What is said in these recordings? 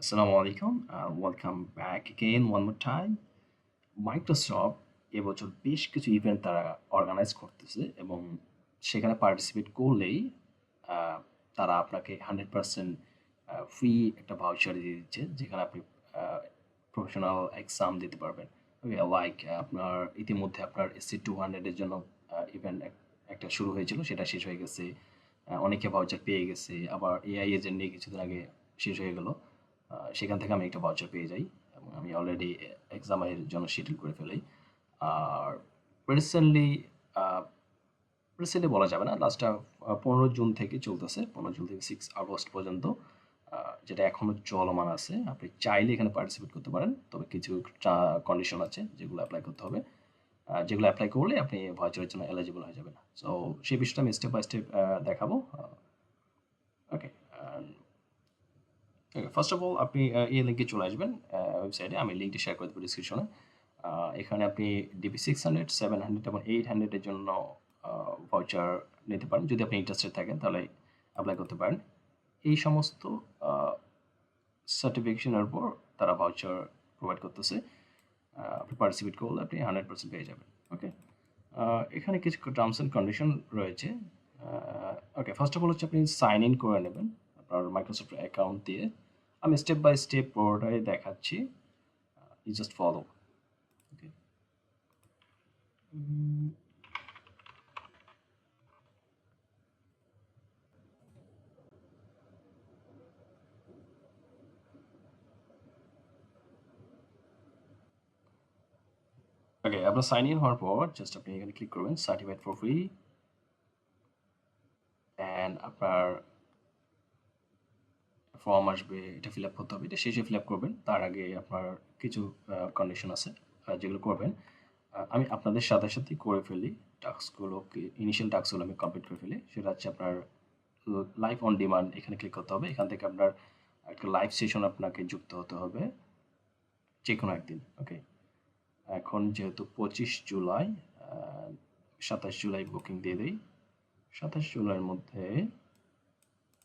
Assalamu alaikum. Welcome back again one more time. Microsoft এবছর বেশ কিছু ইভেন্ট তারা অর্গানাইজ করতেছে এবং সেখানে পার্টিসিপেট করলেই আহ, তারা আপনাকে 100% ফ্রি একটা ভাউচার দিয়ে দিচ্ছে যেখানে আপনি প্রফেশনাল এক্সাম দিতে পারবেন। ওকে, লাইক আপনার ইতিমধ্যে আপনার SC200-এর জন্য ইভেন্ট একটা শুরু হয়েছিল, সেটা শেষ হয়ে গেছে। অনেকে ভাউচার পেয়ে গেছে, আবার এআই এজেন্ট নিয়ে কিছুদিন আগে শেষ হয়ে গেল। সেখান থেকে আমি একটা ভাউচার পেয়ে যাই এবং আমি অলরেডি এক্সামের জন্য শিডিউল করে ফেলি। আর রিসেন্টলি রিসেন্টলি বলা যাবে না, লাস্টটা 15 জুন থেকে চলতেছে, 15 জুন থেকে 6 আগস্ট পর্যন্ত, যেটা এখনো চলমান আছে। আপনি চাইলে এখানে পার্টিসিপেট করতে পারেন, তবে কিছু কন্ডিশন আছে যেগুলো অ্যাপ্লাই করতে হবে, যেগুলো অ্যাপ্লাই করলে আপনি ভাউচারের জন্য এলিজিবল হয়ে যাবেন। সো সেই বিষয়টা আমি স্টেপ বাই স্টেপ দেখাবো। ওকে, ফার্স্ট অফ অল আপনি এই লিঙ্কে চলে আসবেন ওয়েবসাইটে, আমি লিঙ্কটি শেয়ার করে দেবো ডিসক্রিপশনে। এখানে আপনি DP600, 700 এবং 800-এর জন্য ভাউচার নিতে পারেন। যদি আপনি ইন্টারেস্টেড থাকেন তাহলে অ্যাপ্লাই করতে পারেন। এই সমস্ত সার্টিফিকেশনের উপর তারা ভাউচার প্রোভাইড করতেছে। আপনি পার্টিসিপেট করলে আপনি 100% পেয়ে যাবেন। ওকে, এখানে কিছু টার্মস অ্যান্ড কন্ডিশন রয়েছে। ওকে, ফার্স্ট অফ অল হচ্ছে আপনি সাইন ইন করে নেবেন আপনার মাইক্রোসফট অ্যাকাউন্ট দিয়ে। আমি স্টেপ বাই স্টেপ পুরোটাই দেখাচ্ছি, ইউ জাস্ট ফলো। ওকে, ওকে, আপনার সাইন ইন হওয়ার পর জাস্ট আপনি এখানে ক্লিক করবেন সার্টিফাইড ফর ফ্রি, অ্যান্ড আপনার ফর্ম আসবে, এটা ফিল আপ করতে হবে। এটা শেষে ফিল আপ করবেন, তার আগে আপনার কিছু কন্ডিশন আছে যেগুলো করবেন। আমি আপনাদের সাথে সাথেই করে ফেলি টাস্কগুলোকে, ইনিশিয়াল টাস্কগুলো আমি কমপ্লিট করে ফেলি। সেটা হচ্ছে আপনার লাইভ অন ডিমান্ড, এখানে ক্লিক করতে হবে। এখান থেকে আপনার একটা লাইভ সেশন আপনাকে যুক্ত হতে হবে যে কোনো একদিন। ওকে, এখন যেহেতু 25 জুলাই, 27 জুলাই বুকিং দিয়ে দিই। 27 জুলাইয়ের মধ্যে,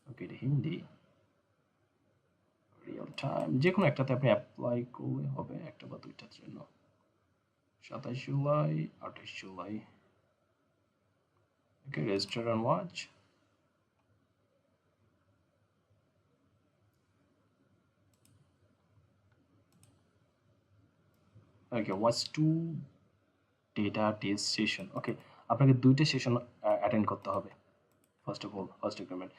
ওকে এটা হিন্দি, রিয়েল টাইম যে কোনো একটাতে আপনি অ্যাপ্লাই করলে হবে, একটা বা দুইটার জন্য। 27 জুলাই, 28 জুলাই, okay, register and watch. Okay, watch to data test session. Okay, আপনাকে দুইটা সেশন অ্যাটেন্ড করতে হবে। First of all, first requirement,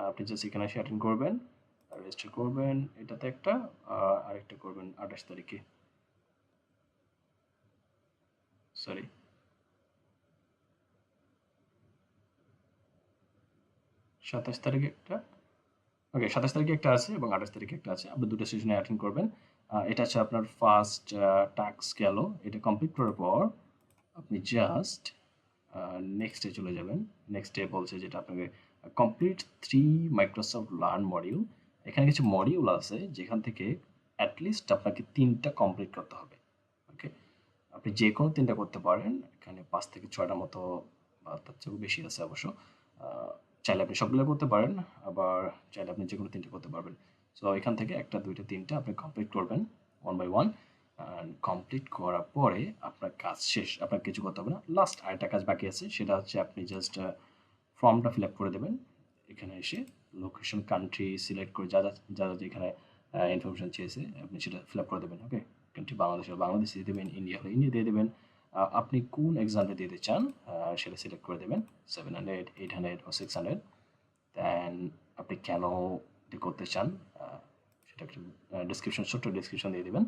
আপনি জাস্ট এখানে এসে অ্যাটেন্ড করবেন, রেজিস্টার করবেন এটাতে একটা, আরেকটা করবেন 28 তারিখে, সরি 27 তারিখে একটা। ওকে, 27 তারিখে একটা আছে এবং 28 তারিখে একটা আছে। আপনি দুটো সেশনে অ্যাটেন্ড করবেন। এটা হচ্ছে আপনার ফার্স্ট টাস্ক গেল। এটা কমপ্লিট করার পর আপনি জাস্ট নেক্সটে চলে যাবেন। নেক্সটে বলছে যেটা আপনাকে কমপ্লিট 3 মাইক্রোসফট লার্ন মডিউল। এখানে কিছু মডিউল আছে যেখান থেকে অ্যাটলিস্ট আপনাকে 3টা কমপ্লিট করতে হবে। ওকে, আপনি যে কোনো 3টা করতে পারেন। এখানে 5 থেকে 6টা মতো বা তার চেয়েও বেশি আছে অবশ্য। চাইলে আপনি সবগুলো করতে পারেন, আবার চাইলে আপনি যে কোনো 3টা করতে পারবেন। সো এখান থেকে 1টা 2টা 3টা আপনি কমপ্লিট করবেন ওয়ান বাই ওয়ান। কমপ্লিট করার পরে আপনার কাজ শেষ, আপনার কিছু করতে হবে না। লাস্ট আরেকটা কাজ বাকি আছে, সেটা হচ্ছে আপনি জাস্ট ফর্মটা ফিল আপ করে দেবেন। এখানে এসে লোকেশন, কান্ট্রি সিলেক্ট করে যা যা যা যা যেখানে ইনফরমেশন চেয়েছে আপনি সেটা ফিল আপ করে দেবেন। ওকে, কান্ট্রি বাংলাদেশ হলে বাংলাদেশ দিয়ে দেবেন, ইন্ডিয়া হলে ইন্ডিয়া দিয়ে দেবেন। আপনি কোন এক্সামটা দিতে চান সেটা সিলেক্ট করে দেবেন, 700, 800 ও 600। দেন আপনি কেন করতে চান সেটা একটু ডিসক্রিপশন, ছোট্ট ডিসক্রিপশন দিয়ে দেবেন।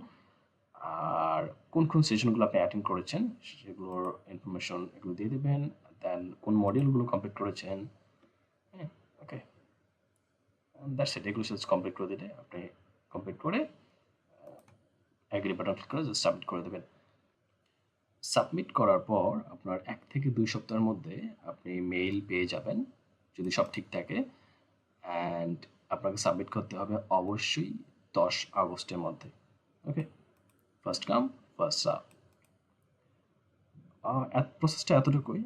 আর কোন কোন সেশনগুলো আপনি অ্যাটেন্ড করেছেন সেগুলোর ইনফরমেশন এগুলো দিয়ে দেবেন। দেন কোন মডিউলগুলো কমপ্লিট করেছেন। হ্যাঁ, ওকে, দ্যাটস ইট। এগুলো জাস্ট কমপ্লিট করে দিলে আপনি কমপ্লিট করে অ্যাগ্রি বাটন ক্লিক করে জাস্ট সাবমিট করে দেবেন। সাবমিট করার পর আপনার 1 থেকে 2 সপ্তাহের মধ্যে আপনি মেইল পেয়ে যাবেন যদি সব ঠিক থাকে। অ্যান্ড আপনাকে সাবমিট করতে হবে অবশ্যই 10 আগস্টের মধ্যে। ওকে, ফার্স্ট কাম ফার্স্ট সার্ভ। প্রসেসটা এতটুকুই।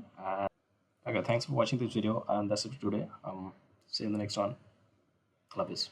Okay, thanks for watching this video, and that's it for today. See you in the next one. Love this.